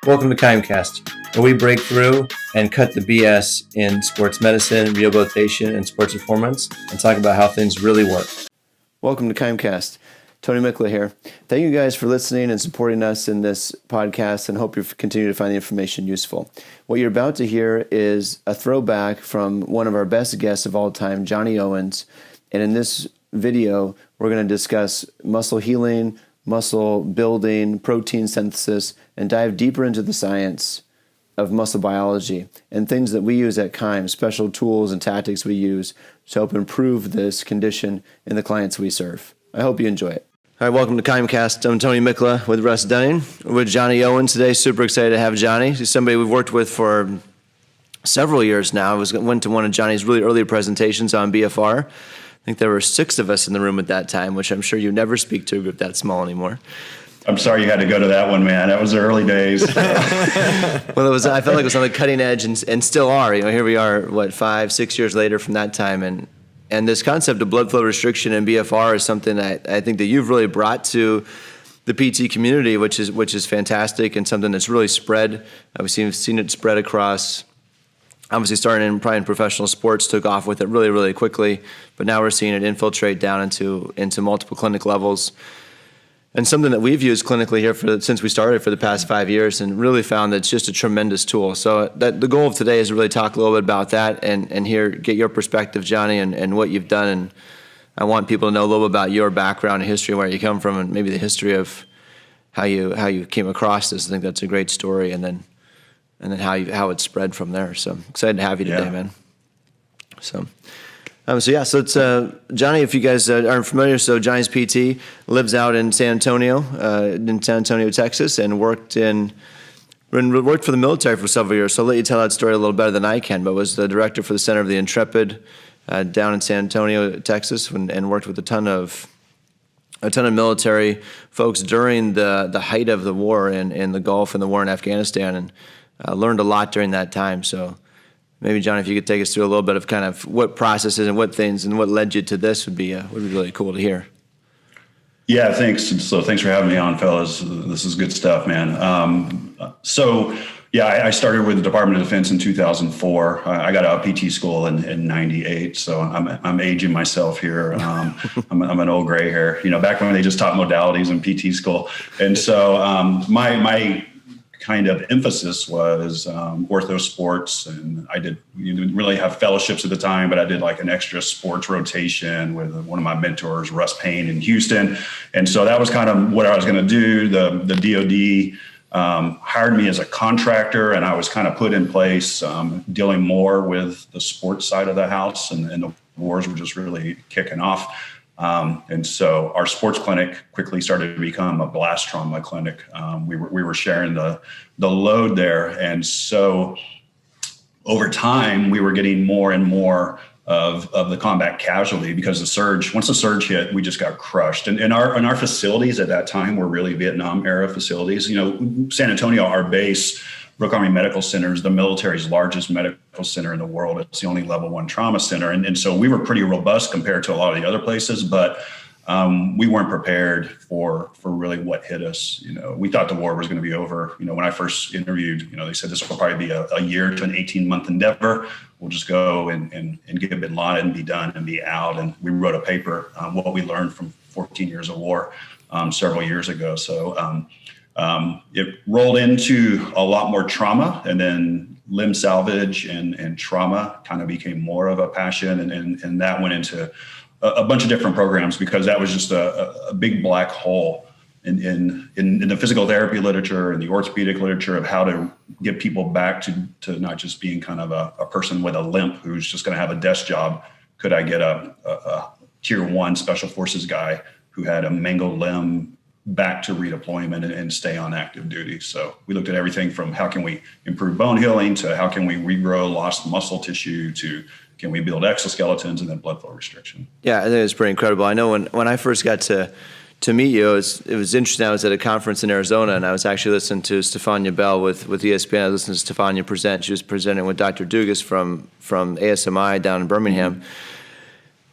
Welcome to KIMEcast, where we break through and cut the BS in sports medicine, rehabilitation, and sports performance, and talk about how things really work. Welcome to KIMEcast. Tony Mikla here. Thank you guys for listening and supporting us in this podcast, and hope you continue to find the information useful. What you're about to hear is a throwback from one of our best guests of all time, Johnny Owens. And in this video, we're going to discuss muscle healing, muscle building, protein synthesis, and dive deeper into the science of muscle biology and things that we use at KIME, special tools and tactics we use to help improve this condition in the clients we serve. I hope you enjoy it. All right, welcome to KIMEcast. I'm Tony Mikla with Russ Dunning. We're with Johnny Owens today. Super excited to have Johnny. He's somebody we've worked with for several years now. I went to one of Johnny's really early presentations on BFR. I think there were 6 of us in the room at that time, which I'm sure you never speak to a group that small anymore. I'm sorry you had to go to that one, man. That was the early days. Well, I felt like it was on the cutting edge and still are. You know, here we are, 5, 6 years later from that time. And this concept of blood flow restriction and BFR is something that I think that you've really brought to the PT community, which is fantastic, and something that's really spread. We've seen it spread across. Obviously, starting in professional sports, took off with it really, really quickly. But now we're seeing it infiltrate down into multiple clinic levels, and something that we've used clinically here since we started for the past 5 years, and really found that it's just a tremendous tool. So the goal of today is to really talk a little bit about that and get your perspective, Johnny, and what you've done. And I want people to know a little bit about your background and history, where you come from, and maybe the history of how you came across this. I think that's a great story, and then how it spread from there. So excited to have you today, man. So it's Johnny. If you guys aren't familiar, so Johnny's PT lives out in San Antonio, Texas, and worked for the military for several years. So I'll let you tell that story a little better than I can. But was the director for the Center of the Intrepid down in San Antonio, Texas, and worked with a ton of military folks during the height of the war in the Gulf and the war in Afghanistan, and learned a lot during that time. So maybe, John, if you could take us through a little bit of kind of what processes and what things and what led you to this would be really cool to hear. Yeah, thanks. So thanks for having me on, fellas. This is good stuff, man. I started with the Department of Defense in 2004. I got out of PT school in 98. So I'm aging myself here. I'm an old gray hair, back when they just taught modalities in PT school. And so my kind of emphasis was ortho sports, and you didn't really have fellowships at the time, but I did like an extra sports rotation with one of my mentors, Russ Payne, in Houston. And so that was kind of what I was going to do. The DOD hired me as a contractor, and I was kind of put in place dealing more with the sports side of the house, and the wars were just really kicking off. And so our sports clinic quickly started to become a blast trauma clinic. We were sharing the load there. And so over time, we were getting more and more of the combat casualty, because once the surge hit, we just got crushed. And our facilities at that time were really Vietnam era facilities. San Antonio, our base, Brooke Army Medical Center, is the military's largest medical center in the world. It's the only level 1 trauma center. And so we were pretty robust compared to a lot of the other places, but we weren't prepared for really what hit us. We thought the war was going to be over. When I first interviewed, they said this will probably be a year to an 18-month endeavor. We'll just go and get Bin Laden and be done and be out. And we wrote a paper, what we learned from 14 years of war several years ago. So it rolled into a lot more trauma, and then limb salvage and trauma kind of became more of a passion. And that went into a bunch of different programs, because that was just a big black hole in the physical therapy literature and the orthopedic literature of how to get people back to not just being kind of a person with a limp who's just going to have a desk job. Could I get a tier 1 special forces guy who had a mangled limb back to redeployment and stay on active duty? So we looked at everything from how can we improve bone healing, to how can we regrow lost muscle tissue, to can we build exoskeletons, and then blood flow restriction. Yeah, I think it's pretty incredible. I know when I first got to meet you, it was interesting. I was at a conference in Arizona, and I was actually listening to Stefania Bell with ESPN. I listened to Stefania present. She was presenting with Dr. Dugas from ASMI down in Birmingham.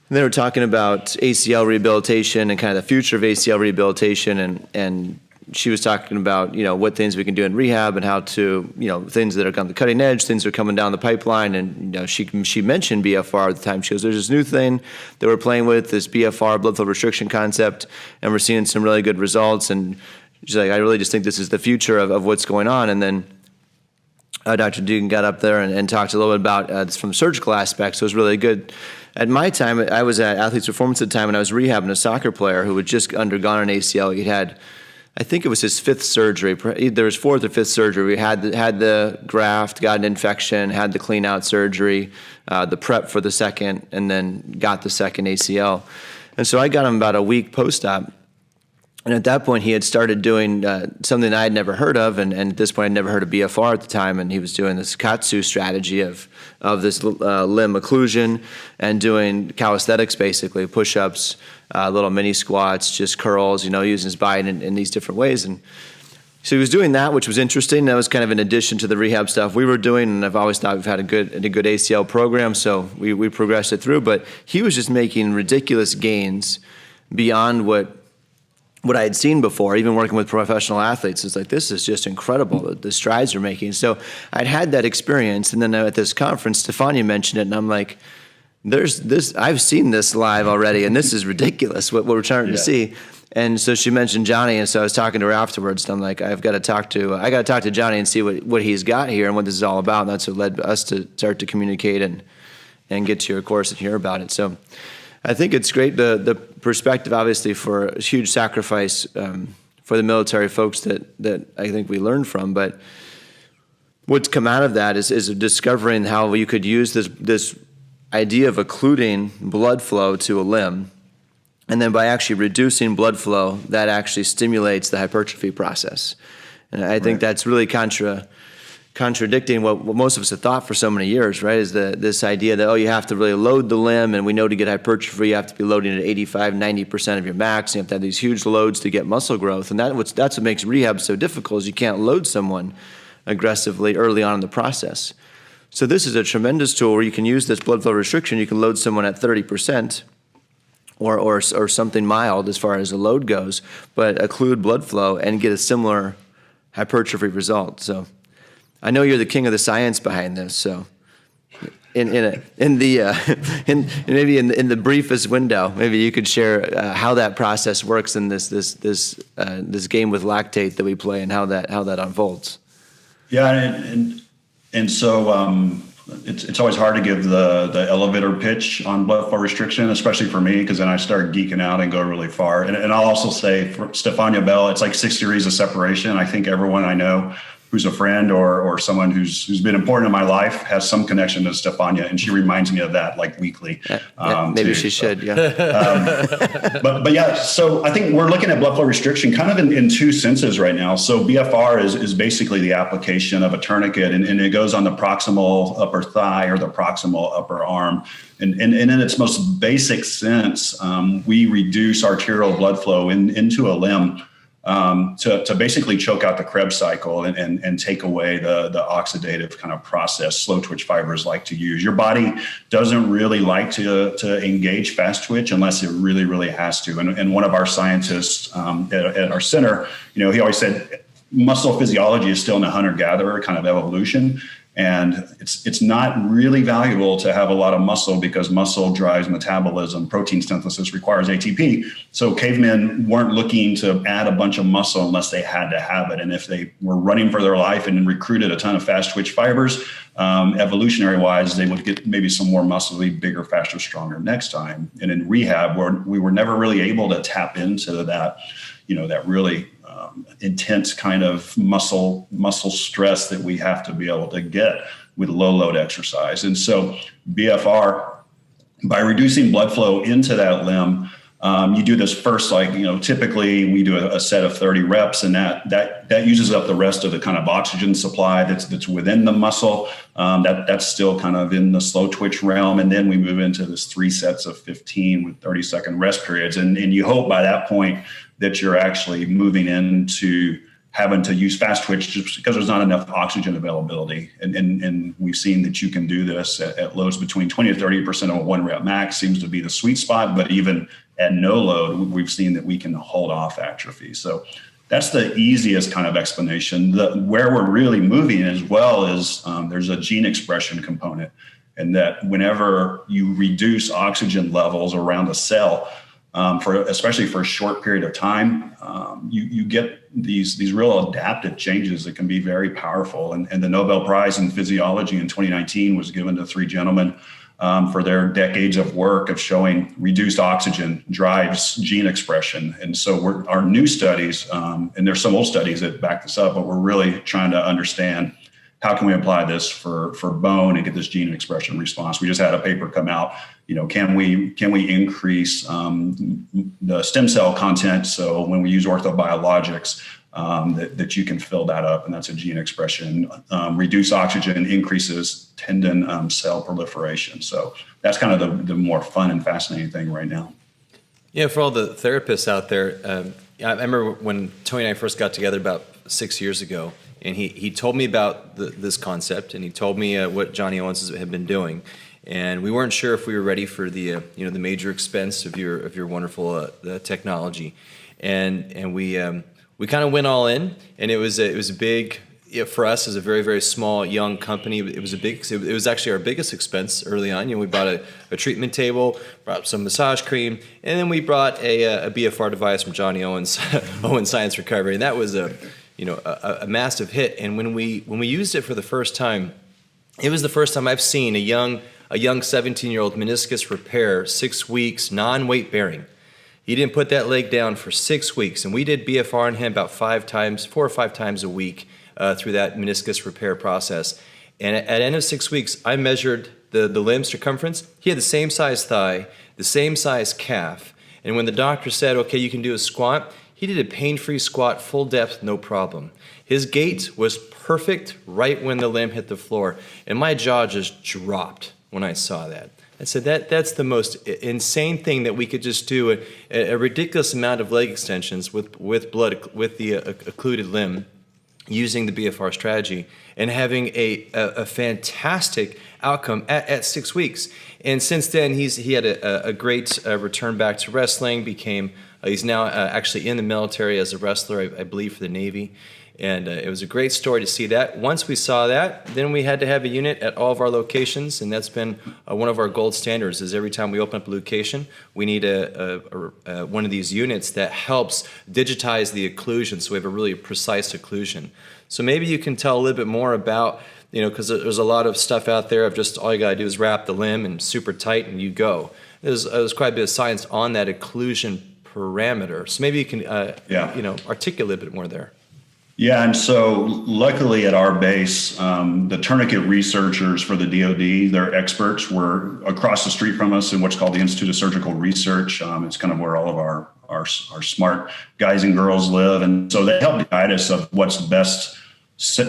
And they were talking about ACL rehabilitation and kind of the future of ACL rehabilitation, and she was talking about, what things we can do in rehab and how to, things that are on the cutting edge, things that are coming down the pipeline. And, she mentioned BFR at the time. She goes, there's this new thing that we're playing with, this BFR, blood flow restriction concept, and we're seeing some really good results. And she's like, I really just think this is the future of what's going on. And then Dr. Dugan got up there and talked a little bit about this from a surgical aspect, so it was really good. At my time, I was at Athletes Performance at the time, and I was rehabbing a soccer player who had just undergone an ACL. He'd had, I think it was his fifth surgery. There was fourth or fifth surgery. We had the graft, got an infection, had the clean out surgery, the prep for the second, and then got the second ACL. And so I got him about a week post-op. And at that point, he had started doing something I had never heard of, and at this point, I'd never heard of BFR at the time. And he was doing this Katsu strategy of this limb occlusion and doing calisthenics, basically push-ups, little mini squats, just curls, using his body in these different ways. And so he was doing that, which was interesting. That was kind of in addition to the rehab stuff we were doing. And I've always thought we've had a good ACL program, so we progressed it through. But he was just making ridiculous gains beyond what I had seen before, even working with professional athletes. It's like, this is just incredible, the strides they're making. So I'd had that experience, and then at this conference, Stefania mentioned it, and I'm like, there's this, I've seen this live already, and this is ridiculous, what we're starting to see. And so she mentioned Johnny, and so I was talking to her afterwards, and I'm like, I got to talk to Johnny and see what he's got here and what this is all about, and that's what led us to start to communicate and get to your course and hear about it. So I think it's great, the perspective, obviously, for a huge sacrifice for the military folks that I think we learned from. But what's come out of that is discovering how you could use this idea of occluding blood flow to a limb. And then by actually reducing blood flow, that actually stimulates the hypertrophy process. And I think that's really contradicting what most of us have thought for so many years, right? Is this idea that, you have to really load the limb, and we know to get hypertrophy, you have to be loading at 85, 90% of your max, and you have to have these huge loads to get muscle growth. And that's what makes rehab so difficult, is you can't load someone aggressively early on in the process. So this is a tremendous tool where you can use this blood flow restriction. You can load someone at 30%, or something mild as far as the load goes, but occlude blood flow and get a similar hypertrophy result. So I know you're the king of the science behind this, so in the briefest window, maybe you could share how that process works in this game with lactate that we play, and how that unfolds. Yeah, and so it's always hard to give the elevator pitch on blood flow restriction, especially for me, because then I start geeking out and go really far. And I'll also say for Stefania Bell, it's like 6 degrees of separation. I think everyone I know who's a friend or someone who's been important in my life has some connection to Stefania, and she reminds me of that like weekly. Maybe she should, yeah. But yeah, so I think we're looking at blood flow restriction kind of in two senses right now. So BFR is basically the application of a tourniquet, and it goes on the proximal upper thigh or the proximal upper arm. And in its most basic sense, we reduce arterial blood flow into a limb to basically choke out the Krebs cycle and take away the oxidative kind of process slow twitch fibers like to use. Your body doesn't really like to engage fast twitch unless it really, really has to. And one of our scientists at our center, he always said muscle physiology is still in a hunter-gatherer kind of evolution. And it's not really valuable to have a lot of muscle, because muscle drives metabolism. Protein synthesis requires ATP. So cavemen weren't looking to add a bunch of muscle unless they had to have it. And if they were running for their life and recruited a ton of fast twitch fibers, evolutionary wise, they would get maybe some more muscly, bigger, faster, stronger next time. And in rehab, we were never really able to tap into that, that really intense kind of muscle stress that we have to be able to get with low load exercise. And so BFR, by reducing blood flow into that limb, you do this first, typically we do a set of 30 reps, and that uses up the rest of the kind of oxygen supply that's within the muscle. That's still kind of in the slow twitch realm. And then we move into this 3 sets of 15 with 30-second rest periods. And you hope by that point that you're actually moving into having to use fast twitch just because there's not enough oxygen availability. And we've seen that you can do this at loads between 20 to 30% of a 1 rep max seems to be the sweet spot. But even at no load, we've seen that we can hold off atrophy. So That's the easiest kind of explanation. Where we're really moving as well is there's a gene expression component, and that whenever you reduce oxygen levels around a cell, especially for a short period of time, you get these real adaptive changes that can be very powerful. And the Nobel Prize in Physiology in 2019 was given to 3 gentlemen for their decades of work of showing reduced oxygen drives gene expression. And so our new studies, and there's some old studies that back this up, but we're really trying to understand how can we apply this for bone and get this gene expression response. We just had a paper come out, can we increase the stem cell content? So when we use orthobiologics, that you can fill that up, and that's a gene expression. Reduce oxygen increases tendon cell proliferation. So that's kind of the more fun and fascinating thing right now. Yeah, for all the therapists out there, I remember when Tony and I first got together about 6 years ago, and he told me about this concept, and he told me what Johnny Owens had been doing, and we weren't sure if we were ready for the the major expense of your wonderful technology, and we kind of went all in, and it was a big, for us as a very, very small young company. It was actually our biggest expense early on. We bought a treatment table, brought some massage cream, and then we brought a BFR device from Johnny Owens, Owens Science Recovery, and that was a massive hit. And when we used it for the first time, it was the first time I've seen a young 17-year-old meniscus repair, 6 weeks, non-weight bearing. He didn't put that leg down for 6 weeks, and we did BFR on him about 4 or 5 times a week through that meniscus repair process. And at the end of 6 weeks, I measured the limb circumference. He had the same size thigh, the same size calf, and when the doctor said, okay, you can do a squat, he did a pain-free squat, full depth, no problem. His gait was perfect right when the limb hit the floor, and my jaw just dropped when I saw that. I said, that's the most insane thing that we could just do a ridiculous amount of leg extensions with blood, with the occluded limb, using the BFR strategy, and having a fantastic outcome at 6 weeks. And since then, he had a great return back to wrestling, he's now actually in the military as a wrestler, I believe, for the Navy. And it was a great story to see that. Once we saw that, then we had to have a unit at all of our locations, and that's been one of our gold standards, is every time we open up a location, we need one of these units that helps digitize the occlusion, so we have a really precise occlusion. So maybe you can tell a little bit more about, because there's a lot of stuff out there of just all you got to do is wrap the limb and super tight and you go. There's quite a bit of science on that occlusion parameter. So maybe you can articulate a bit more there. Yeah, and so luckily at our base, the tourniquet researchers for the DoD, their experts were across the street from us in what's called the Institute of Surgical Research. It's kind of where all of our smart guys and girls live. And so they helped guide us of what's best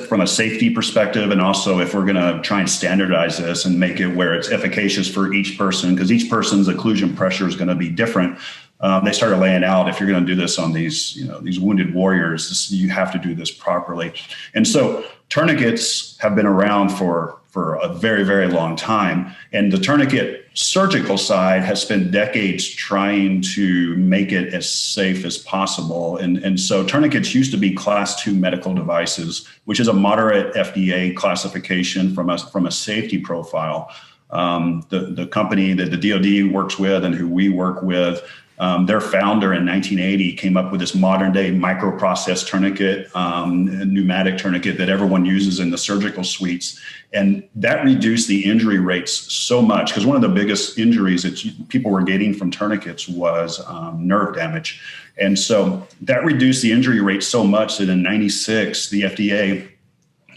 from a safety perspective, and also if we're going to try and standardize this and make it where it's efficacious for each person, because each person's occlusion pressure is going to be different. They started laying out, if you're going to do this on these wounded warriors, you have to do this properly. And so tourniquets have been around for a very, very long time. And the tourniquet surgical side has spent decades trying to make it as safe as possible. And so tourniquets used to be class 2 medical devices, which is a moderate FDA classification from a safety profile. The company that the DoD works with and who we work with, their founder in 1980 came up with this modern day microprocess tourniquet, pneumatic tourniquet that everyone uses in the surgical suites. And that reduced the injury rates so much, because one of the biggest injuries that people were getting from tourniquets was nerve damage. And so that reduced the injury rate so much that in 96, the FDA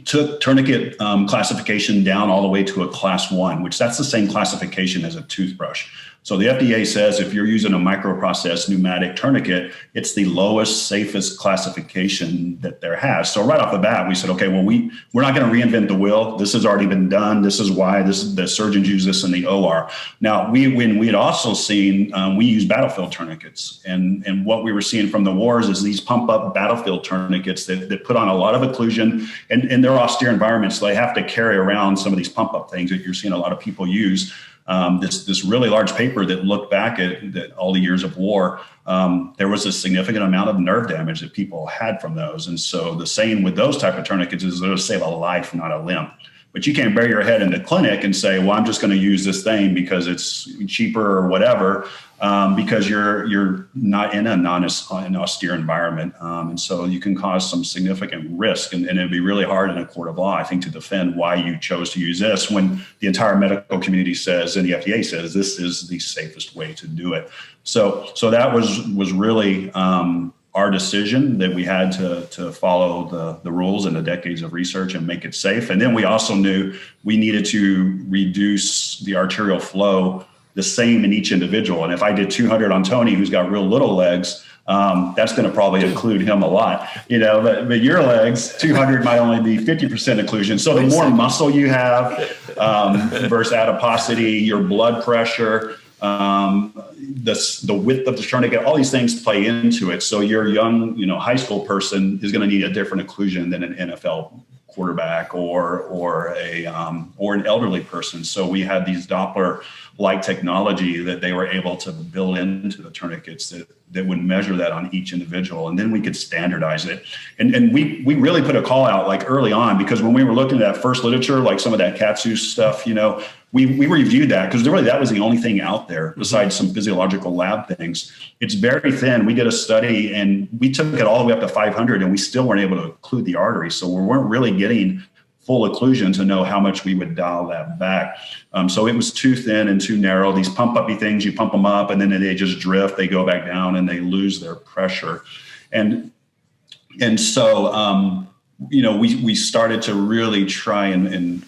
took tourniquet classification down all the way to a class 1, which that's the same classification as a toothbrush. So the FDA says if you're using a microprocess pneumatic tourniquet, it's the lowest, safest classification that there has. So right off the bat, we said, okay, well, we're not going to reinvent the wheel. This has already been done. This is why the surgeons use this in the OR. Now, when we had also seen, we use battlefield tourniquets. And what we were seeing from the wars is these pump up battlefield tourniquets that put on a lot of occlusion, and they're austere environments. So they have to carry around some of these pump up things that you're seeing a lot of people use. this really large paper that looked back at all the years of war. There was a significant amount of nerve damage that people had from those. And so the saying with those type of tourniquets is they'll save a life, not a limb. But you can't bury your head in the clinic and say, well, I'm just going to use this thing because it's cheaper or whatever, because you're not in an austere environment. And so you can cause some significant risk. And it'd be really hard in a court of law, I think, to defend why you chose to use this when the entire medical community says, and the FDA says, this is the safest way to do it. So that was really our decision, that we had to follow the rules and the decades of research and make it safe. And then we also knew we needed to reduce the arterial flow the same in each individual. And if I did 200 on Tony, who's got real little legs, that's going to probably include him a lot, but your legs, 200 might only be 50% occlusion. So the more muscle you have versus adiposity, your blood pressure, the width of the tourniquet, all these things play into it. So your young, high school person is going to need a different occlusion than an NFL quarterback or an elderly person. So we had these Doppler-like technology that they were able to build into the tourniquets that would measure that on each individual, and then we could standardize it. And we really put a call out like early on, because when we were looking at that first literature, like some of that Katsu stuff, we reviewed that because really that was the only thing out there besides some physiological lab things. It's very thin. We did a study and we took it all the way up to 500 and we still weren't able to occlude the artery. So we weren't really getting full occlusion to know how much we would dial that back. So it was too thin and too narrow. These pump-uppy things, you pump them up and then they just drift, they go back down and they lose their pressure. And so, we started to really try and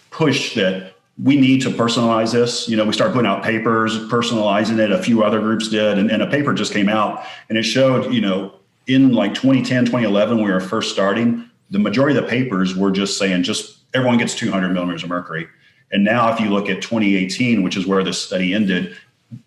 push that we need to personalize this. We started putting out papers, personalizing it. A few other groups did. And a paper just came out and it showed, in like 2010, 2011, when we were first starting, the majority of the papers were just saying, everyone gets 200 millimeters of mercury. And now if you look at 2018, which is where this study ended,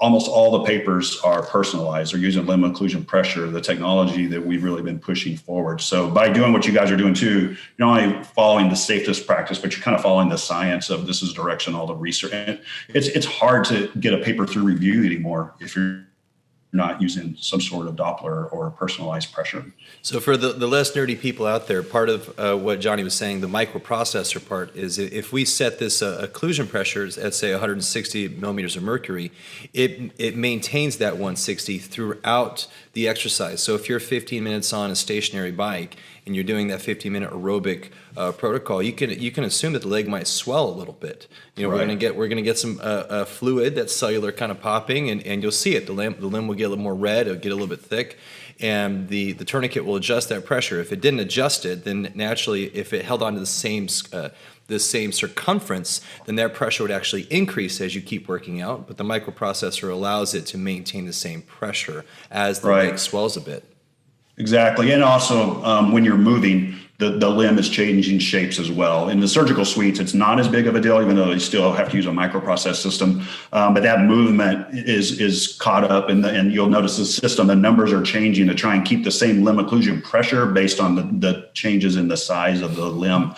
almost all the papers are personalized or using limb occlusion pressure, the technology that we've really been pushing forward. So by doing what you guys are doing too, you're not only following the safest practice, but you're kind of following the science of this is direction, all the research. And it's hard to get a paper through review anymore if you're not using some sort of Doppler or personalized pressure. So for the less nerdy people out there, part of what Johnny was saying, the microprocessor part, is if we set this occlusion pressure at, say, 160 millimeters of mercury, it maintains that 160 throughout the exercise. So if you're 15 minutes on a stationary bike and you're doing that 15-minute aerobic protocol, you can assume that the leg might swell a little bit. Right. We're gonna get some fluid, that's cellular kind of popping, and you'll see it. The limb will get a little more red, it'll get a little bit thick, and the tourniquet will adjust that pressure. If it didn't adjust it, then naturally, if it held on to the same circumference, then that pressure would actually increase as you keep working out. But the microprocessor allows it to maintain the same pressure as the leg swells a bit. Exactly. And also when you're moving, the limb is changing shapes as well. In the surgical suites, it's not as big of a deal, even though they still have to use a microprocess system. But that movement is caught up, and you'll notice the system, the numbers are changing to try and keep the same limb occlusion pressure based on the changes in the size of the limb.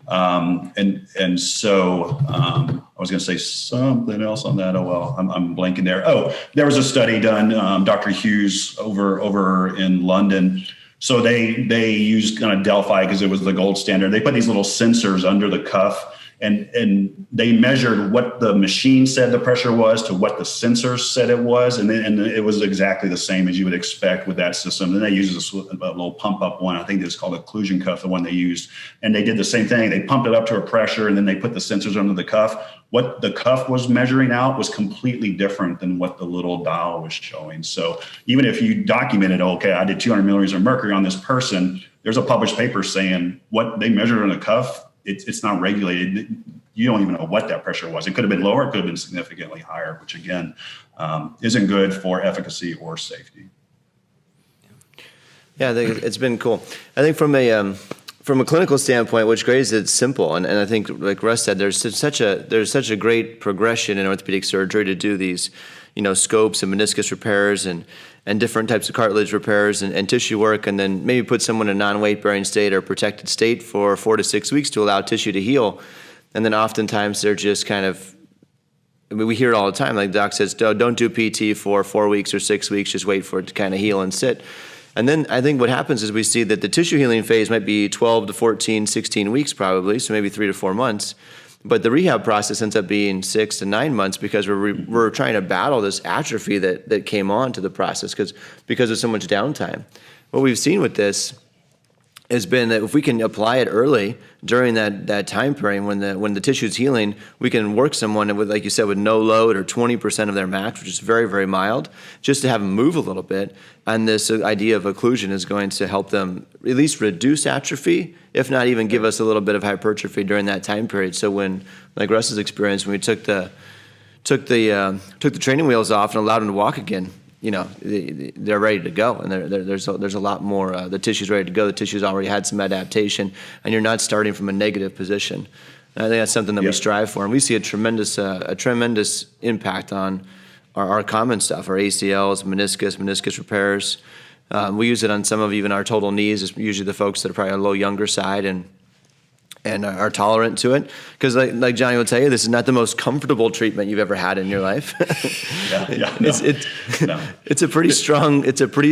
And so I was going to say something else on that. Oh, well, I'm blanking there. Oh, there was a study done, Dr. Hughes over in London. So they used kind of Delphi because it was the gold standard. They put these little sensors under the cuff, and they measured what the machine said the pressure was to what the sensors said it was. And it was exactly the same as you would expect with that system. Then they used a little pump up one. I think it's called occlusion cuff, the one they used. And they did the same thing. They pumped it up to a pressure, and then they put the sensors under the cuff. What the cuff was measuring out was completely different than what the little dial was showing. So even if you documented, okay, I did 200 millimeters of mercury on this person, there's a published paper saying what they measured on the cuff, it's not regulated. You don't even know what that pressure was. It could have been lower, it could have been significantly higher, which again, isn't good for efficacy or safety. Yeah, I think it's been cool. I think from a clinical standpoint, what's great is it's simple, and I think, like Russ said, there's such a great progression in orthopedic surgery to do these, scopes and meniscus repairs and different types of cartilage repairs and tissue work, and then maybe put someone in a non-weight bearing state or protected state for 4 to 6 weeks to allow tissue to heal, and then oftentimes they're just kind of I mean, we hear it all the time. Like the doc says, don't do PT for 4 weeks or 6 weeks. Just wait for it to kind of heal and sit. And then I think what happens is we see that the tissue healing phase might be 12 to 14, 16 weeks probably, so maybe 3 to 4 months. But the rehab process ends up being 6 to 9 months because we're trying to battle this atrophy that came on to the process because of so much downtime. What we've seen with this has been that if we can apply it early during that time frame when the tissue is healing, we can work someone with, like you said, with no load or 20% of their max, which is very, very mild, just to have them move a little bit. And this idea of occlusion is going to help them at least reduce atrophy, if not even give us a little bit of hypertrophy during that time period. So when, like Russ's experience, when we took the training wheels off and allowed them to walk again, you know, they're ready to go, and there's a lot more. The tissue's ready to go. The tissue's already had some adaptation, and you're not starting from a negative position. And I think that's something that we strive for, and we see a tremendous impact on our common stuff, our ACLs, meniscus repairs. We use it on some of even our total knees. It's usually the folks that are probably on a little younger side and are tolerant to it, because like Johnny will tell you, this is not the most comfortable treatment you've ever had in your life. It's a pretty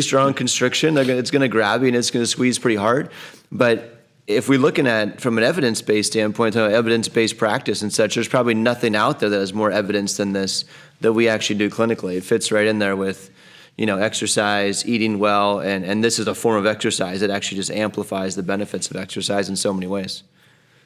strong constriction. It's going to grab you and it's going to squeeze pretty hard. But if we're looking at from an evidence-based standpoint, evidence-based practice and such, there's probably nothing out there that has more evidence than this that we actually do clinically. It fits right in there with, you know, exercise, eating well, and this is a form of exercise that actually just amplifies the benefits of exercise in so many ways.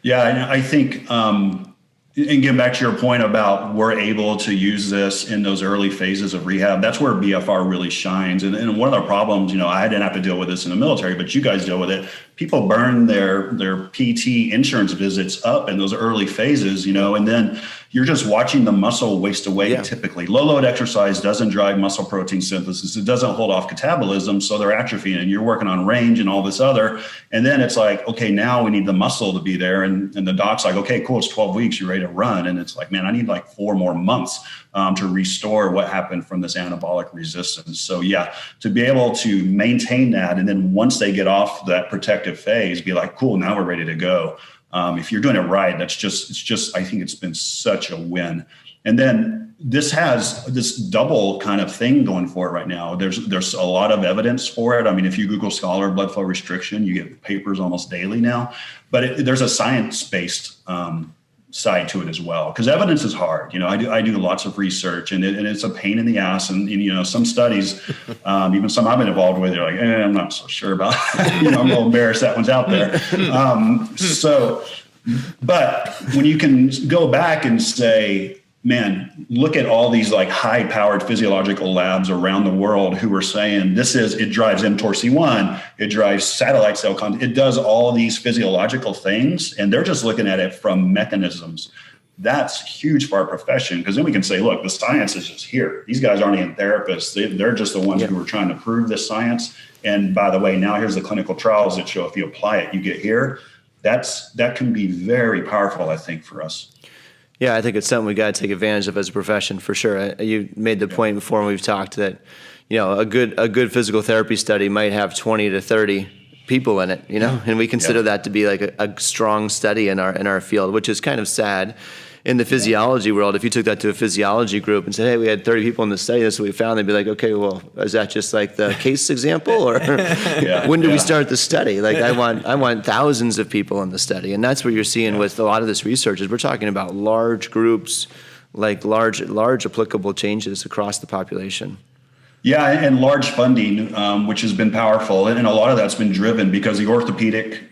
Yeah, and I think, and getting back to your point about we're able to use this in those early phases of rehab, that's where BFR really shines. And one of the problems, you know, I didn't have to deal with this in the military, but you guys deal with it. People burn their PT insurance visits up in those early phases, you know, and then you're just watching the muscle waste away. Typically. Low load exercise doesn't drive muscle protein synthesis. It doesn't hold off catabolism. So they're atrophying, and you're working on range and all this other. And then it's like, okay, now we need the muscle to be there. And the doc's like, okay, cool. It's 12 weeks. You're ready to run. And it's like, man, I need like 4 more months to restore what happened from this anabolic resistance. So yeah, to be able to maintain that. And then once they get off that protective phase, be like, cool, now we're ready to go. If you're doing it right, it's just, I think it's been such a win. And then this has this double kind of thing going for it right now. There's a lot of evidence for it. I mean, if you Google Scholar blood flow restriction, you get papers almost daily now, but there's a science-based side to it as well, because evidence is hard. You know, I do lots of research, and it's a pain in the ass. And you know, some studies, even some I've been involved with, they're like, I'm not so sure about. You know, I'm a little embarrassed that one's out there. But when you can go back and say, man, look at all these like high-powered physiological labs around the world who are saying it drives mTORC1, it drives satellite cell content, it does all these physiological things, and they're just looking at it from mechanisms. That's huge for our profession, because then we can say, look, the science is just here. These guys aren't even therapists. They're just the ones who are trying to prove this science. And by the way, now here's the clinical trials that show if you apply it, you get here. That can be very powerful, I think, for us. Yeah, I think it's something we got to take advantage of as a profession for sure. You made the point before when we've talked that, you know, a good physical therapy study might have 20 to 30 people in it, you know, and we consider that to be like a strong study in our field, which is kind of sad. In the physiology world, if you took that to a physiology group and said, hey, we had 30 people in the study, this is what we found, they'd be like, okay, well, is that just like the case example, or when do we start the study? Like, I want thousands of people in the study. And that's what you're seeing with a lot of this research is we're talking about large groups, like large applicable changes across the population. Yeah, and large funding, which has been powerful. And a lot of that's been driven because the orthopedic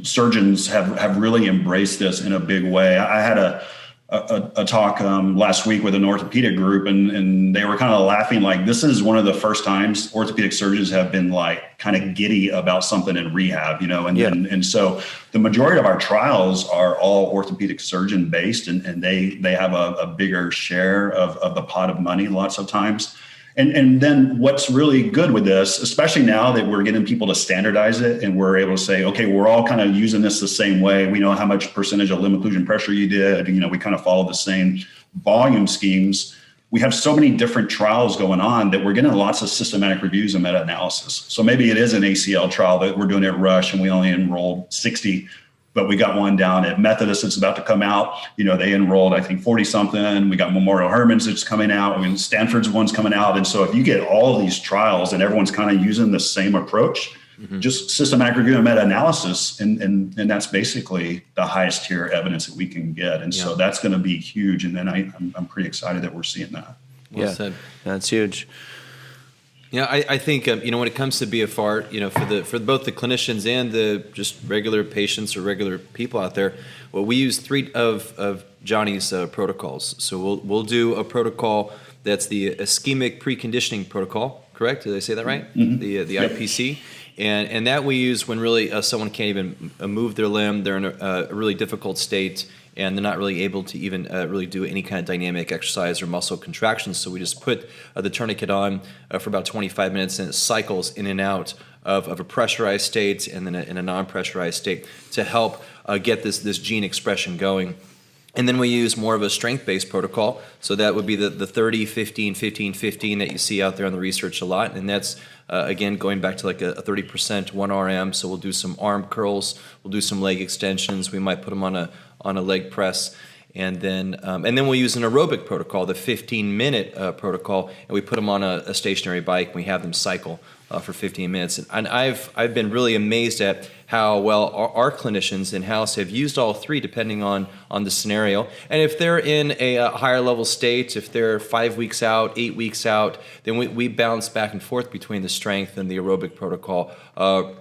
surgeons have really embraced this in a big way. I had a talk last week with an orthopedic group, and they were kind of laughing like, this is one of the first times orthopedic surgeons have been like kind of giddy about something in rehab, you know, and so the majority of our trials are all orthopedic surgeon based, and they have a bigger share of the pot of money lots of times. And then what's really good with this, especially now that we're getting people to standardize it and we're able to say, okay, we're all kind of using this the same way. We know how much percentage of limb occlusion pressure you did. You know, we kind of follow the same volume schemes. We have so many different trials going on that we're getting lots of systematic reviews and meta-analysis. So maybe it is an ACL trial that we're doing at Rush and we only enrolled 60 but we got one down at Methodist that's about to come out. They enrolled, I think, 40 something. We got Memorial Herman's that's coming out. Stanford's one's coming out. And so if you get all of these trials and everyone's kind of using the same approach, just systematic review and meta-analysis, and that's basically the highest tier evidence that we can get. And so that's going to be huge. And then I'm pretty excited that we're seeing that. Well said. That's huge. I think when it comes to BFR, for both the clinicians and the just regular patients or regular people out there, well, we use 3 of Johnny's protocols. So we'll do a protocol that's the ischemic preconditioning protocol. Correct? Did I say that right? Mm-hmm. The IPC. And that we use when really someone can't even move their limb, they're in a really difficult state, and they're not really able to even really do any kind of dynamic exercise or muscle contractions. So we just put the tourniquet on for about 25 minutes, and it cycles in and out of a pressurized state and then in a non-pressurized state to help get this gene expression going. And then we use more of a strength-based protocol. So that would be the 30, 15, 15, 15 that you see out there on the research a lot. And that's, again, going back to like a 30% 1 RM. So we'll do some arm curls. We'll do some leg extensions. We might put them on a leg press. And then we'll use an aerobic protocol, the 15-minute protocol, and we put them on a stationary bike, and we have them cycle for 15 minutes. And I've been really amazed at how well our clinicians in-house have used all 3 depending on the scenario. And if they're in a higher level state, if they're 5 weeks out, 8 weeks out, then we bounce back and forth between the strength and the aerobic protocol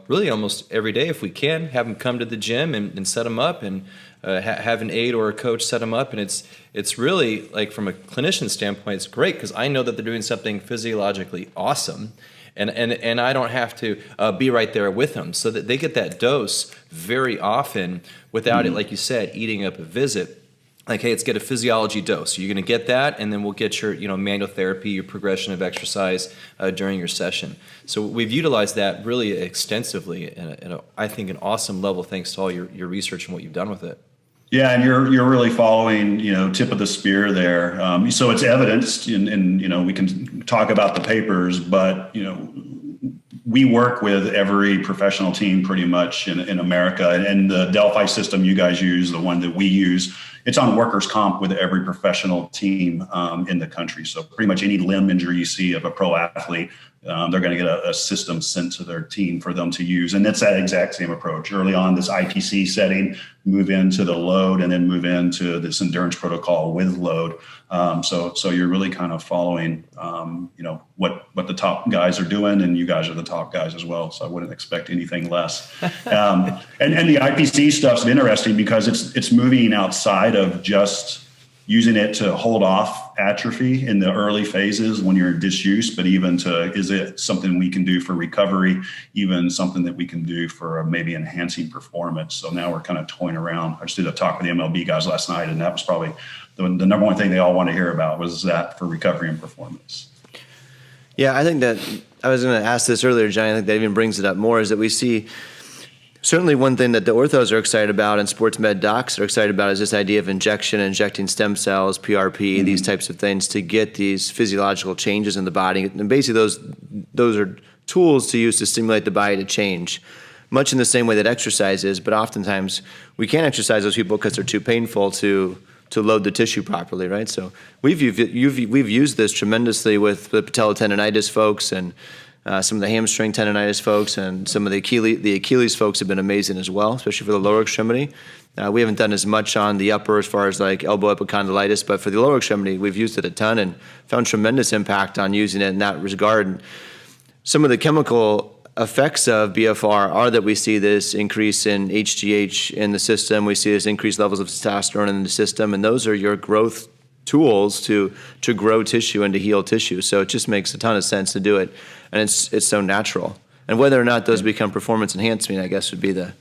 really almost every day if we can. Have them come to the gym and set them up, and have an aide or a coach set them up. And it's really, like, from a clinician standpoint, it's great because I know that they're doing something physiologically awesome. And I don't have to be right there with them, so that they get that dose very often without it, like you said, eating up a visit. Like, hey, let's get a physiology dose. You're going to get that, and then we'll get your manual therapy, your progression of exercise during your session. So we've utilized that really extensively at I think, an awesome level, thanks to all your research and what you've done with it. Yeah, and you're really following, tip of the spear there. So it's evidenced, and we can talk about the papers, but we work with every professional team pretty much in America, and the Delphi system you guys use, the one that we use, it's on workers' comp with every professional team in the country. So pretty much any limb injury you see of a pro athlete, they're going to get a system sent to their team for them to use. And it's that exact same approach. Early on, this IPC setting, move into the load, and then move into this endurance protocol with load. So you're really kind of following, what the top guys are doing, and you guys are the top guys as well. So I wouldn't expect anything less. And the IPC stuff's interesting because it's moving outside of just using it to hold off atrophy in the early phases when you're in disuse, but even is it something we can do for recovery, even something that we can do for maybe enhancing performance. So now we're kind of toying around. I just did a talk with the MLB guys last night, and that was probably the number one thing they all want to hear about was that for recovery and performance. Yeah, I think that I was going to ask this earlier, Johnny. I think that even brings it up more is that we see certainly one thing that the orthos are excited about and sports med docs are excited about is this idea of injecting stem cells, PRP, these types of things to get these physiological changes in the body. And basically those are tools to use to stimulate the body to change, much in the same way that exercise is, but oftentimes we can't exercise those people because they're too painful to load the tissue properly, right? So we've used this tremendously with the patellotendinitis folks and some of the hamstring tendonitis folks, and some of the Achilles folks have been amazing as well, especially for the lower extremity. We haven't done as much on the upper as far as like elbow epicondylitis, but for the lower extremity, we've used it a ton and found tremendous impact on using it in that regard. And some of the chemical effects of BFR are that we see this increase in HGH in the system, we see this increased levels of testosterone in the system, and those are your growth tools to grow tissue and to heal tissue. So it just makes a ton of sense to do it, and it's so natural. And whether or not those become performance enhancing, I guess, would be the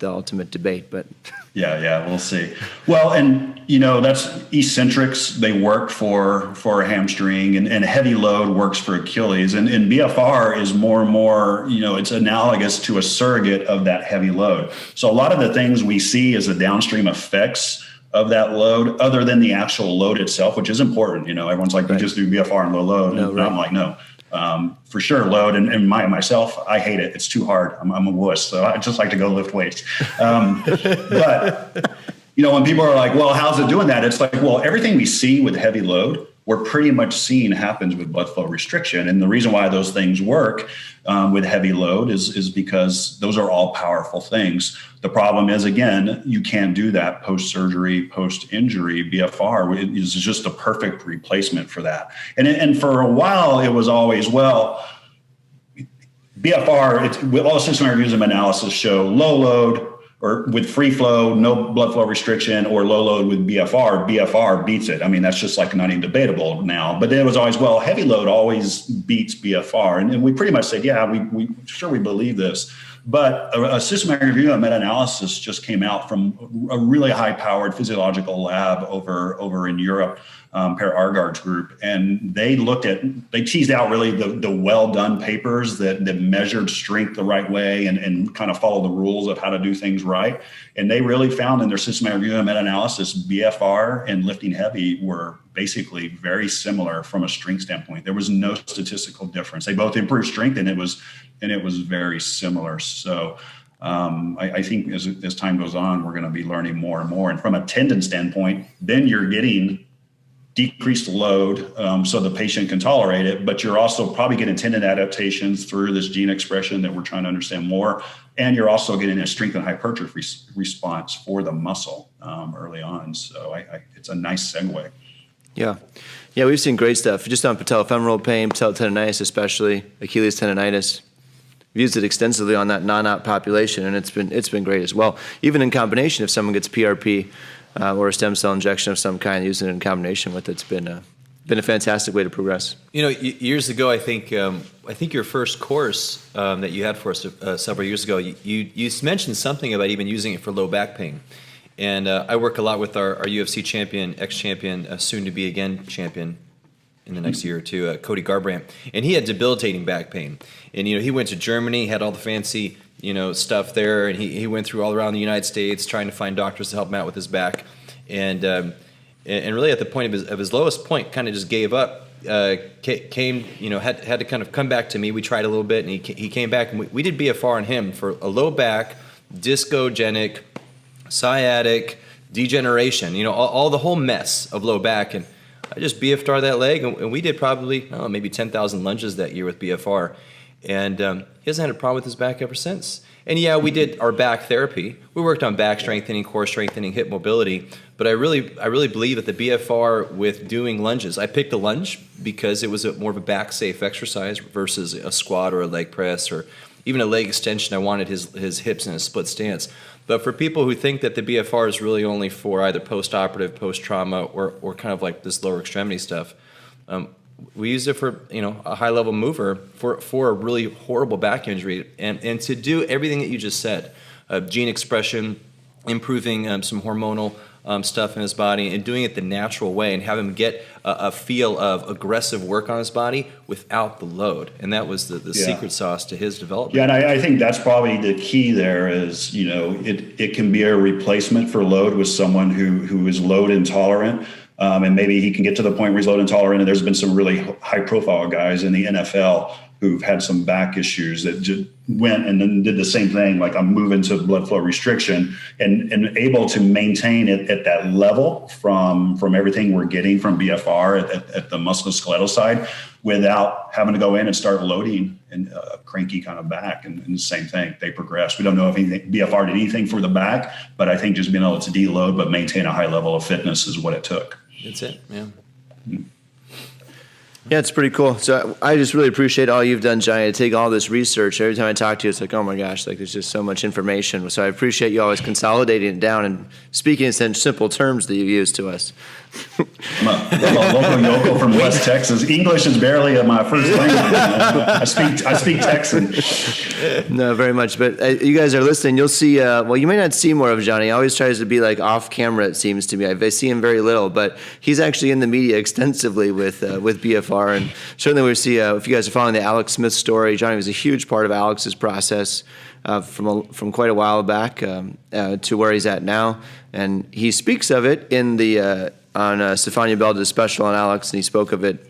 ultimate debate. But yeah, we'll see. Well, and that's eccentrics. They work for a hamstring, and heavy load works for Achilles. And BFR is more and more, it's analogous to a surrogate of that heavy load. So a lot of the things we see as the downstream effects of that load, other than the actual load itself, which is important. Everyone's like, right. You just do BFR and low load. No, and right. I'm like, no. For sure, load and myself, I hate it. It's too hard. I'm a wuss, so I just like to go lift weights. But when people are like, "Well, how's it doing that?" It's like, well, everything we see with heavy load, we're pretty much seeing happens with blood flow restriction. And the reason why those things work with heavy load is because those are all powerful things. The problem is, again, you can't do that post-surgery, post-injury. BFR is just a perfect replacement for that. And for a while, it was always, well, BFR, all system reviews and analysis show low load or with free flow, no blood flow restriction, or low load with BFR. BFR beats it. I mean, that's just like not even debatable now. But then it was always, well, heavy load always beats BFR. And we pretty much said, yeah, we believe this. But a systematic review and meta-analysis just came out from a really high-powered physiological lab over in Europe, Per Argaard's group, and they teased out really the well-done papers that measured strength the right way and kind of follow the rules of how to do things right. And they really found in their systematic review and meta-analysis, BFR and lifting heavy were basically very similar from a strength standpoint. There was no statistical difference. They both improved strength, and it was very similar. So I think as time goes on, we're going to be learning more and more. And from a tendon standpoint, then you're getting decreased load so the patient can tolerate it, but you're also probably getting tendon adaptations through this gene expression that we're trying to understand more. And you're also getting a strength and hypertrophy response for the muscle early on. So it's a nice segue. Yeah, we've seen great stuff just on patellofemoral pain, patellotendonitis, especially Achilles tendonitis. We've used it extensively on that non-op population, and it's been great as well. Even in combination, if someone gets PRP or a stem cell injection of some kind, using it in combination with it's been a fantastic way to progress. Years ago, I think your first course that you had for us several years ago, you mentioned something about even using it for low back pain. And I work a lot with our UFC champion, ex-champion, soon-to-be again champion in the next year or two, Cody Garbrandt. And he had debilitating back pain. And, he went to Germany, had all the fancy, stuff there. And he went through all around the United States trying to find doctors to help him out with his back. And really at the point of his lowest point, kind of just gave up. Came, had to kind of come back to me. We tried a little bit, and he came back. And we did BFR on him for a low back, discogenic, sciatic, degeneration, all the whole mess of low back. And I just BFR that leg, and we did probably maybe 10,000 lunges that year with BFR. And he hasn't had a problem with his back ever since. And yeah, we did our back therapy. We worked on back strengthening, core strengthening, hip mobility. But I really believe that the BFR with doing lunges, I picked a lunge because it was more of a back safe exercise versus a squat or a leg press or even a leg extension. I wanted his hips in a split stance. But for people who think that the BFR is really only for either post-operative, post-trauma, or kind of like this lower extremity stuff, we used it for a high-level mover for a really horrible back injury, and to do everything that you just said, gene expression, improving some hormonal stuff in his body, and doing it the natural way, and have him get a feel of aggressive work on his body without the load. And that was the secret sauce to his development. Yeah, and I think that's probably the key there is, it can be a replacement for load with someone who is load intolerant. And maybe he can get to the point where he's load intolerant. And there's been some really high profile guys in the NFL who've had some back issues that just went and then did the same thing. Like, I'm moving to blood flow restriction and able to maintain it at that level from everything we're getting from BFR at the musculoskeletal side without having to go in and start loading and a cranky kind of back. And the same thing, they progress. We don't know if BFR did anything for the back, but I think just being able to deload but maintain a high level of fitness is what it took. That's it, yeah. Mm-hmm. Yeah, it's pretty cool. So I just really appreciate all you've done, Johnny, to take all this research. Every time I talk to you, it's like, oh my gosh, like there's just so much information. So I appreciate you always consolidating it down and speaking in such simple terms that you use to us. I'm a local yokel from West Texas. English is barely my first language. I speak Texan. No, very much. But you guys are listening. You'll see. Well, you may not see more of Johnny. He always tries to be like off camera. It seems to me. I see him very little, but he's actually in the media extensively with BFR. And certainly we see. If you guys are following the Alex Smith story, Johnny was a huge part of Alex's process from quite a while back to where he's at now, and he speaks of it in the. On Stefania Belda's special on Alex, and he spoke of it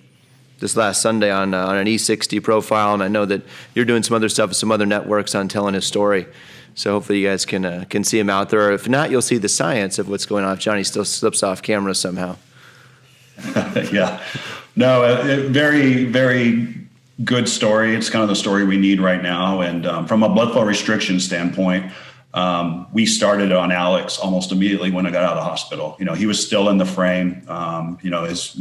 this last Sunday on an E60 profile, and I know that you're doing some other stuff with some other networks on telling his story. So hopefully you guys can see him out there. Or if not, you'll see the science of what's going on if Johnny still slips off camera somehow. Yeah. No, very, very good story. It's kind of the story we need right now. And from a blood flow restriction standpoint, we started on Alex almost immediately when I got out of the hospital. He was still in the frame.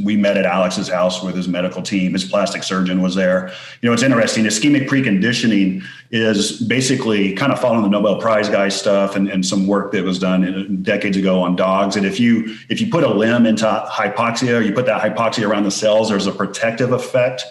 We met at Alex's house with his medical team. His plastic surgeon was there. It's interesting. Ischemic preconditioning is basically kind of following the Nobel Prize guy stuff and some work that was done decades ago on dogs. And if you put a limb into hypoxia, or you put that hypoxia around the cells, there's a protective effect.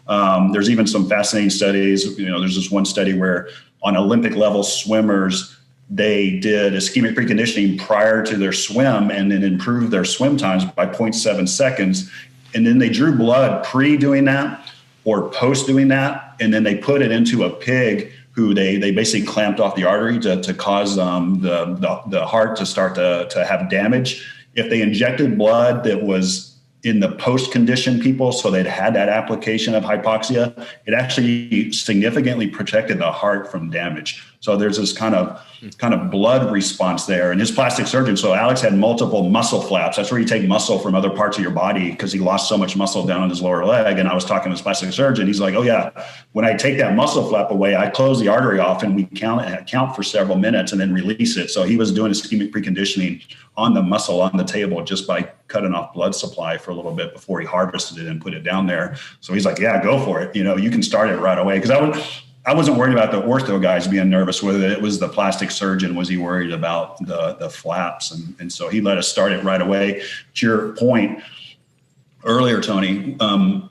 There's even some fascinating studies. There's this one study where on Olympic level swimmers, they did ischemic preconditioning prior to their swim and then improved their swim times by 0.7 seconds. And then they drew blood pre doing that or post doing that. And then they put it into a pig who they basically clamped off the artery to cause the heart to start to have damage. If they injected blood that was in the post-condition people, so they'd had that application of hypoxia, it actually significantly protected the heart from damage. So there's this kind of blood response there. And his plastic surgeon, so Alex had multiple muscle flaps. That's where you take muscle from other parts of your body because he lost so much muscle down on his lower leg. And I was talking to his plastic surgeon. He's like, oh yeah, when I take that muscle flap away, I close the artery off and we count for several minutes and then release it. So he was doing ischemic preconditioning on the muscle on the table just by cutting off blood supply for a little bit before he harvested it and put it down there. So he's like, yeah, go for it. You can start it right away. Because I wasn't worried about the ortho guys being nervous with it. It was the plastic surgeon. Was he worried about the flaps? And so he let us start it right away. To your point earlier, Tony,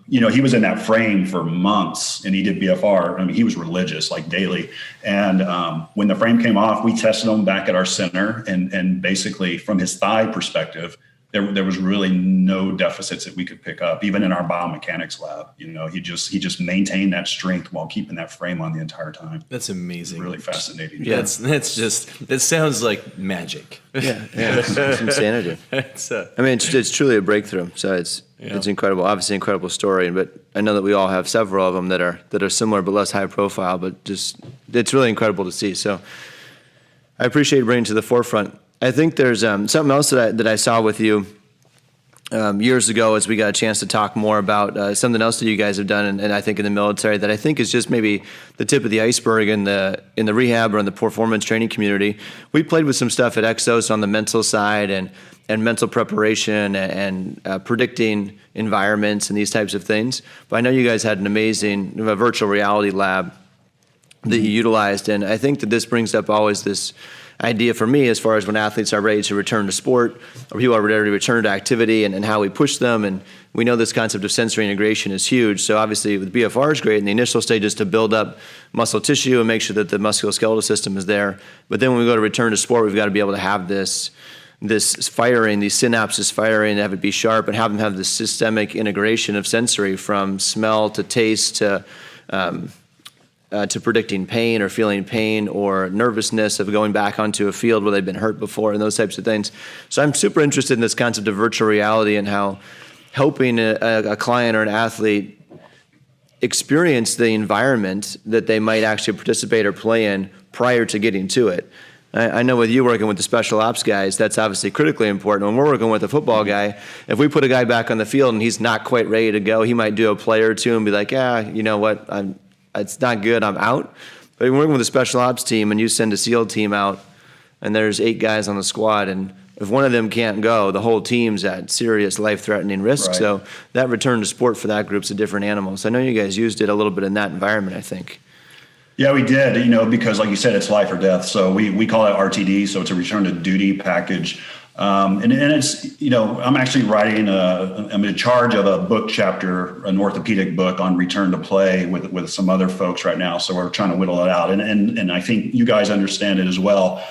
he was in that frame for months and he did BFR. I mean, he was religious, like daily. And when the frame came off, we tested him back at our center. And basically from his thigh perspective, there was really no deficits that we could pick up, even in our biomechanics lab. He just maintained that strength while keeping that frame on the entire time. That's amazing. Really fascinating. Yeah, it sounds like magic. Yeah, it's insanity. It's truly a breakthrough. So it's incredible. Obviously, incredible story. But I know that we all have several of them that are similar but less high profile. But just it's really incredible to see. So I appreciate you bringing it to the forefront. I think there's something else that I saw with you years ago as we got a chance to talk more about something else that you guys have done, and I think in the military that I think is just maybe the tip of the iceberg in the rehab or in the performance training community. We played with some stuff at Exos on the mental side and mental preparation and predicting environments and these types of things. But I know you guys had an amazing virtual reality lab that you utilized, and I think that this brings up always this idea for me as far as when athletes are ready to return to sport or people are ready to return to activity and how we push them. And we know this concept of sensory integration is huge. So obviously with BFR is great in the initial stages to build up muscle tissue and make sure that the musculoskeletal system is there. But then when we go to return to sport, we've got to be able to have this firing, these synapses firing, have it be sharp and have them have this systemic integration of sensory from smell to taste to predicting pain or feeling pain or nervousness of going back onto a field where they've been hurt before and those types of things. So I'm super interested in this concept of virtual reality and how helping a client or an athlete experience the environment that they might actually participate or play in prior to getting to it. I know with you working with the special ops guys, that's obviously critically important. When we're working with a football guy, if we put a guy back on the field and he's not quite ready to go, he might do a play or two and be like, yeah, you know what, it's not good, I'm out. But when you're working with a special ops team and you send a SEAL team out and there's 8 guys on the squad and if one of them can't go, the whole team's at serious life-threatening risk. Right. So that return to sport for that group's a different animal. So I know you guys used it a little bit in that environment, I think. Yeah, we did, because like you said, it's life or death. So we call it RTD, so it's a return to duty package. And it's, I'm actually writing I'm in charge of a book chapter, an orthopedic book on return to play with some other folks right now. So we're trying to whittle it out. And I think you guys understand it as well.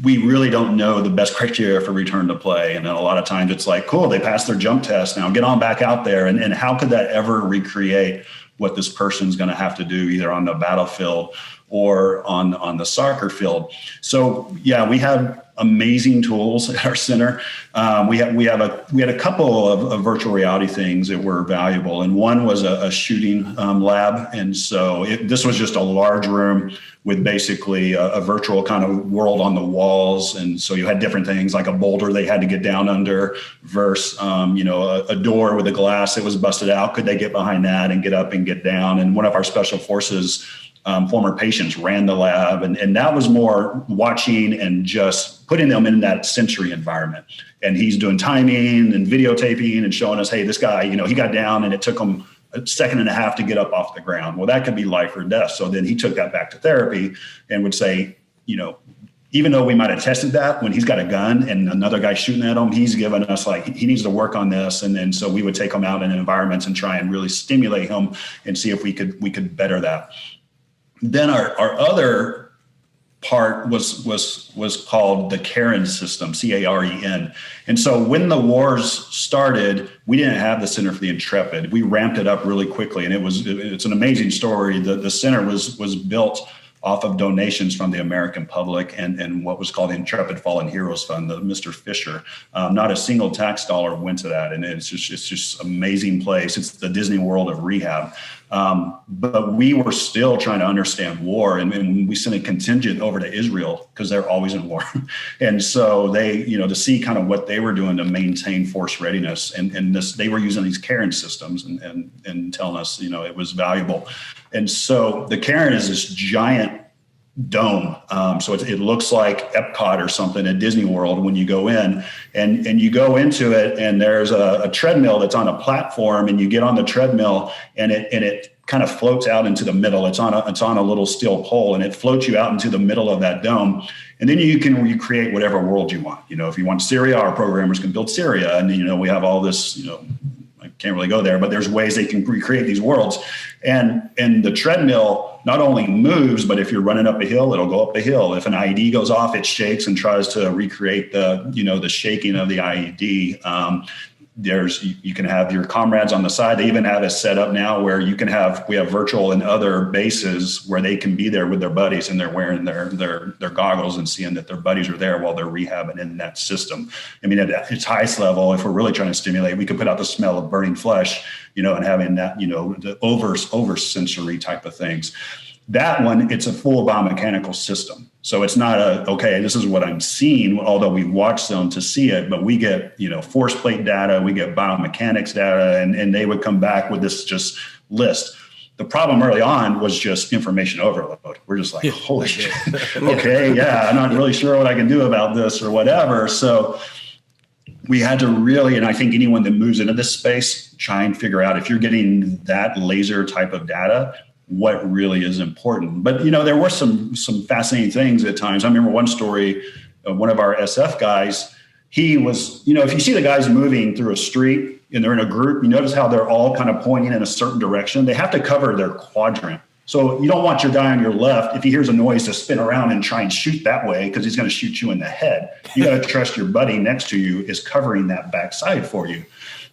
We really don't know the best criteria for return to play. And then a lot of times it's like, cool, they passed their jump test. Now get on back out there. And how could that ever recreate what this person's going to have to do either on the battlefield or on the soccer field. So yeah, we have amazing tools at our center. We had a couple of virtual reality things that were valuable, and one was a shooting lab. And so this was just a large room with basically a virtual kind of world on the walls. And so you had different things like a boulder they had to get down under versus, a door with a glass that was busted out. Could they get behind that and get up and get down? And one of our special forces former patients ran the lab, and that was more watching and just putting them in that sensory environment. And he's doing timing and videotaping and showing us, hey, this guy, he got down and it took him a second and a half to get up off the ground. Well, that could be life or death. So then he took that back to therapy and would say, even though we might have tested that, when he's got a gun and another guy shooting at him, he's given us he needs to work on this. And then so we would take him out in environments and try and really stimulate him and see if we could better that. Then our other part was called the Karen system, CAREN. And so when the wars started, we didn't have the Center for the Intrepid. We ramped it up really quickly, and it's an amazing story. The center was built off of donations from the American public and what was called the Intrepid Fallen Heroes Fund, the Mr. Fisher. Not a single tax dollar went to that, and it's just amazing place. It's the Disney World of rehab. But we were still trying to understand war, and we sent a contingent over to Israel because they're always in war. And so they, to see kind of what they were doing to maintain force readiness, and they were using these Karen systems and telling us, it was valuable. And so the Karen is this giant dome. So it looks like Epcot or something at Disney World when you go in, and you go into it, and there's a treadmill that's on a platform, and you get on the treadmill, and it kind of floats out into the middle. It's on a little steel pole, and it floats you out into the middle of that dome. And then you can recreate whatever world you want. If you want Syria, our programmers can build Syria, and we have all this, I can't really go there, but there's ways they can recreate these worlds. And the treadmill not only moves, but if you're running up a hill, it'll go up the hill. If an IED goes off, it shakes and tries to recreate the shaking of the IED. You can have your comrades on the side. They even have it set up now where we have virtual and other bases where they can be there with their buddies, and they're wearing their goggles and seeing that their buddies are there while they're rehabbing in that system. I mean, at its highest level, if we're really trying to stimulate, we could put out the smell of burning flesh, and having that, the over sensory type of things. That one, it's a full biomechanical system. So it's not this is what I'm seeing, although we watch them to see it, but we get, force plate data, we get biomechanics data, and they would come back with this just list. The problem early on was just information overload. We're just like, holy shit. Okay, yeah, I'm not really sure what I can do about this or whatever. So we had to really, and I think anyone that moves into this space, try and figure out if you're getting that laser type of data, what really is important. But, there were some fascinating things at times. I remember one story of one of our SF guys. He was, if you see the guys moving through a street and they're in a group, you notice how they're all kind of pointing in a certain direction. They have to cover their quadrant. So you don't want your guy on your left, if he hears a noise, to spin around and try and shoot that way because he's going to shoot you in the head. You got to trust your buddy next to you is covering that backside for you.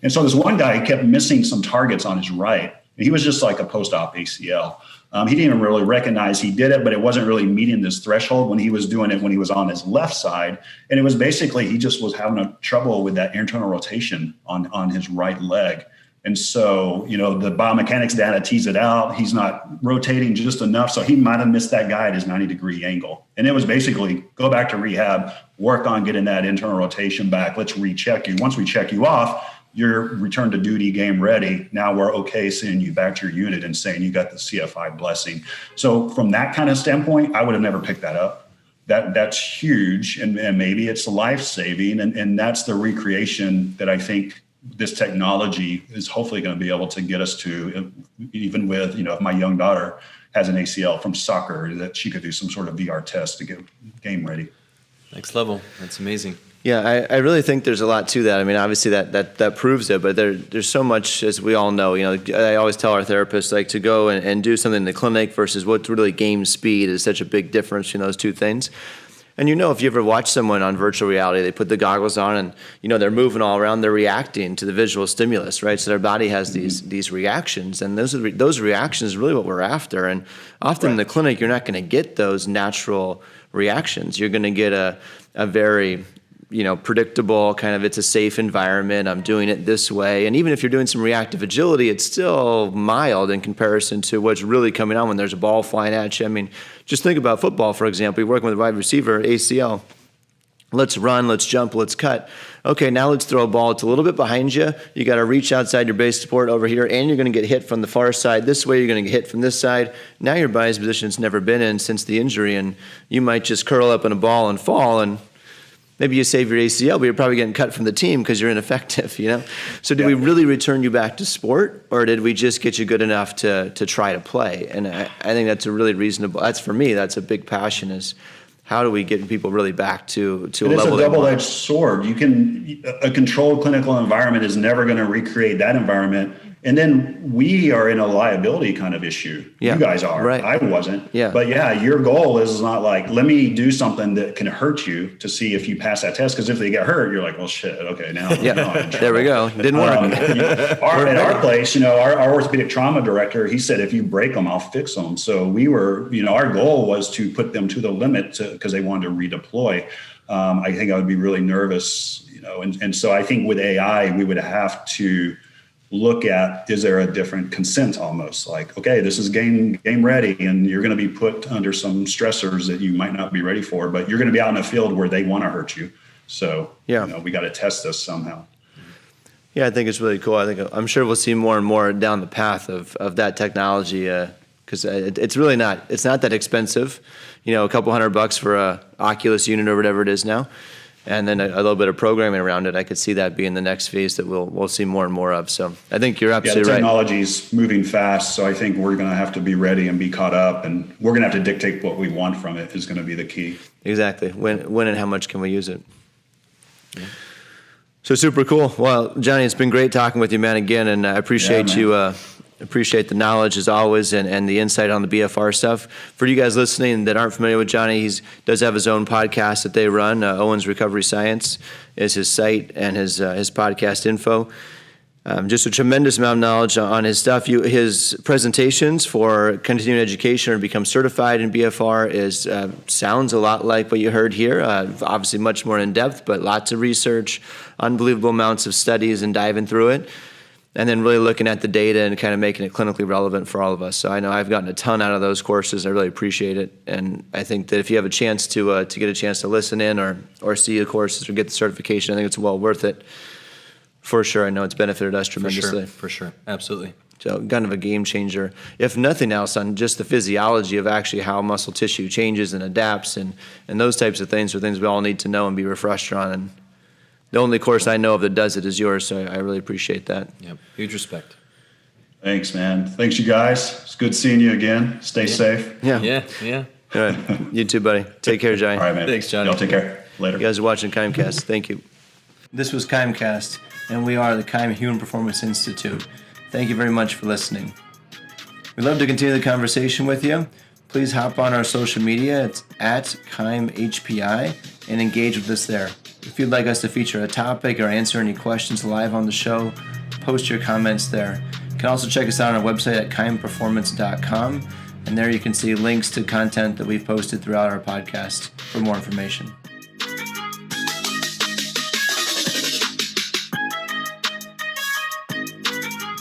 And so this one guy kept missing some targets on his right. He was just like a post-op ACL. He didn't even really recognize he did it, but it wasn't really meeting this threshold when he was doing it when he was on his left side. And it was basically, he just was having a trouble with that internal rotation on his right leg. And so, the biomechanics data tease it out. He's not rotating just enough. So he might have missed that guy at his 90-degree angle. And it was basically go back to rehab, work on getting that internal rotation back. Let's recheck you. Once we check you off, you're return to duty, game ready. Now we're okay sending you back to your unit and saying you got the CFI blessing. So from that kind of standpoint, I would have never picked that up. That's huge. And maybe it's life-saving. And that's the recreation that I think this technology is hopefully going to be able to get us to, even with, if my young daughter has an ACL from soccer, that she could do some sort of VR test to get game ready. Next level. That's amazing. Yeah, I really think there's a lot to that. I mean, obviously that proves it, but there's so much, as we all know. I always tell our therapists to go and do something in the clinic versus what's really game speed is such a big difference in those two things. And if you ever watch someone on virtual reality, they put the goggles on and, they're moving all around, they're reacting to the visual stimulus, right? So their body has these reactions, and those reactions are really what we're after. And often in the clinic, you're not going to get those natural reactions. You're going to get a very predictable kind of, it's a safe environment. I'm doing it this way. And even if you're doing some reactive agility, it's still mild in comparison to what's really coming on when there's a ball flying at you. I mean, just think about football, for example. You're working with a wide receiver, ACL. Let's run, let's jump, let's cut. Okay, now let's throw a ball. It's a little bit behind you. You got to reach outside your base support over here, and you're going to get hit from the far side this way. You're going to get hit from this side. Now your body's position it's never been in since the injury, and you might just curl up in a ball and fall, and maybe you save your ACL, but you're probably getting cut from the team because you're ineffective, So did we really return you back to sport, or did we just get you good enough to try to play? And I think that's a really reasonable, for me, that's a big passion is how do we get people really back to a level? It's a double-edged sword. A controlled clinical environment is never going to recreate that environment. And then we are in a liability kind of issue. Yeah, you guys are. right. I wasn't. Yeah. But your goal is not like, let me do something that can hurt you to see if you pass that test. Because if they get hurt, you're like, well, shit, okay, now. There we go. Didn't work. At our place, our orthopedic trauma director, he said, if you break them, I'll fix them. So we were, our goal was to put them to the limit because they wanted to redeploy. I think I would be really nervous, and so I think with AI, we would have to look at, is there a different consent almost like, okay, this is game ready and you're going to be put under some stressors that you might not be ready for, but you're going to be out in a field where they want to hurt you. So, we got to test this somehow. Yeah, I think it's really cool. I'm sure we'll see more and more down the path of that technology because it's really it's not that expensive, a couple $100 for a Oculus unit or whatever it is now. And then a little bit of programming around it. I could see that being the next phase that we'll see more and more of. So I think you're absolutely the right. Technology's moving fast, so I think we're going to have to be ready and be caught up, and we're going to have to dictate what we want from it is going to be the key. Exactly. When and how much can we use it? Yeah. So super cool. Well, Johnny, it's been great talking with you, man, again, and I appreciate you. Appreciate the knowledge as always and the insight on the BFR stuff. For you guys listening that aren't familiar with Johnny, he does have his own podcast that they run. Owens Recovery Science is his site and his podcast info. Just a tremendous amount of knowledge on his stuff. His presentations for continuing education or become certified in BFR sounds a lot like what you heard here. Obviously much more in depth, but lots of research, unbelievable amounts of studies and diving through it. And then really looking at the data and kind of making it clinically relevant for all of us. So I know I've gotten a ton out of those courses. I really appreciate it. And I think that if you have a chance to get a chance to listen in or see the courses or get the certification, I think it's well worth it. For sure. I know it's benefited us tremendously. For sure. Absolutely. So kind of a game changer, if nothing else, on just the physiology of actually how muscle tissue changes and adapts and those types of things are things we all need to know and be refreshed on. And the only course I know of that does it is yours, so I really appreciate that. Yep. Huge respect. Thanks, man. Thanks, you guys. It's good seeing you again. Stay safe. Yeah. All right. You too, buddy. Take care, Johnny. All right, man. Thanks, Johnny. Y'all take care. Later. You guys are watching KIMEcast. Thank you. This was KIMEcast, and we are the KIME Human Performance Institute. Thank you very much for listening. We'd love to continue the conversation with you. Please hop on our social media. It's at KIMEHPI and engage with us there. If you'd like us to feature a topic or answer any questions live on the show, post your comments there. You can also check us out on our website at kimeperformance.com, and there you can see links to content that we've posted throughout our podcast for more information.